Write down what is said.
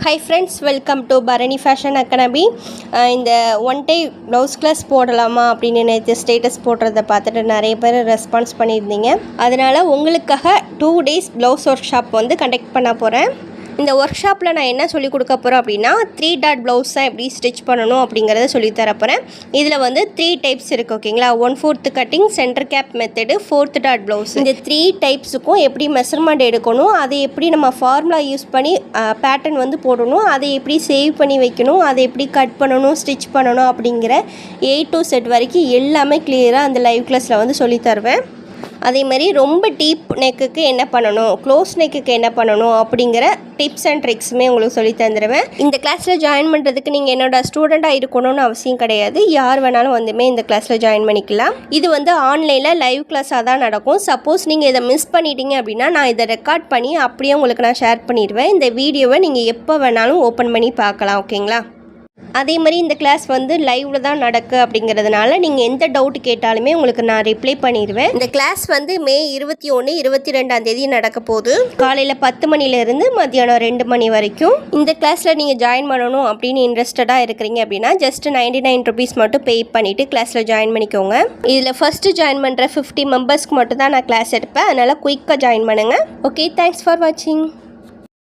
Hi friends, welcome to Bharani fashion academy. இந்த one day blouse class போடலாமா அப்படின்னு நேற்று ஸ்டேட்டஸ் போடுறத பார்த்துட்டு நிறைய பேர் ரெஸ்பான்ஸ் பண்ணியிருந்தீங்க. அதனால் உங்களுக்காக 2 days ப்ளவுஸ் ஒர்க் ஷாப் வந்து கண்டக்ட் பண்ண போகிறேன். இந்த ஒர்க் ஷாப்பில் நான் என்ன சொல்லிக் கொடுக்க போகிறேன் அப்படின்னா 3 டாட் ப்ளவுஸ் தான் எப்படி ஸ்டிச் பண்ணணும் அப்படிங்கிறத சொல்லித்தர போகிறேன். இதில் வந்து 3 டைப்ஸ் இருக்குது, ஓகேங்களா? 1/4 cutting, centre cap method, 4th dot blouse. இந்த 3 டைப்ஸுக்கும் எப்படி மெஷர்மெண்ட் எடுக்கணும், அதை எப்படி நம்ம ஃபார்முலா யூஸ் பண்ணி பேட்டர்ன் வந்து போடணும், அதை எப்படி சேவ் பண்ணி வைக்கணும், அதை எப்படி கட் பண்ணணும், ஸ்டிச் பண்ணணும் அப்படிங்கிற A to Z வரைக்கும் எல்லாமே கிளியராக அந்த லைவ் கிளாஸில் வந்து சொல்லித்தருவேன். அதே மாதிரி ரொம்ப டீப் நெக்குக்கு என்ன பண்ணணும், க்ளோஸ் நெக்குக்கு என்ன பண்ணணும் அப்படிங்கிற டிப்ஸ் அண்ட் ட்ரிக்ஸுமே உங்களுக்கு சொல்லி தந்துடுவேன். இந்த கிளாஸில் ஜாயின் பண்ணுறதுக்கு நீங்கள் என்னோட ஸ்டூடெண்ட்டாக இருக்கணும்னு அவசியம் கிடையாது. யார் வேணாலும் வந்துமே இந்த கிளாஸில் ஜாயின் பண்ணிக்கலாம். இது வந்து ஆன்லைனில் லைவ் கிளாஸாக தான் நடக்கும். சப்போஸ் நீங்கள் இதை மிஸ் பண்ணிட்டீங்க அப்படின்னா நான் இதை ரெக்கார்ட் பண்ணி அப்படியே உங்களுக்கு நான் ஷேர் பண்ணிடுவேன். இந்த வீடியோவை நீங்கள் எப்போ வேணாலும் ஓப்பன் பண்ணி பார்க்கலாம், ஓகேங்களா? அதே மாதிரி இந்த கிளாஸ் வந்து லைவில் தான் நடக்கு அப்படிங்கிறதுனால நீங்கள் எந்த டவுட் கேட்டாலுமே உங்களுக்கு நான் ரிப்ளை பண்ணிடுவேன். இந்த கிளாஸ் வந்து மே 21, 22 நடக்க போகுது. காலையில் 10 மணிலேருந்து மத்தியானம் 2 மணி வரைக்கும். இந்த கிளாஸில் நீங்கள் ஜாயின் பண்ணணும் அப்படின்னு இன்ட்ரெஸ்டடாக இருக்கிறீங்க அப்படின்னா ஜஸ்ட் 99 rupees மட்டும் பே பண்ணிவிட்டு கிளாஸில் ஜாயின் பண்ணிக்கோங்க. இதில் ஃபஸ்ட்டு ஜாயின் பண்ணுற 50 மெம்பர்ஸ்க்கு மட்டும் தான் நான் கிளாஸ் எடுப்பேன். அதனால் குயிக்காக ஜாயின் பண்ணுங்கள். ஓகே, தேங்க்ஸ் ஃபார் வாட்சிங்.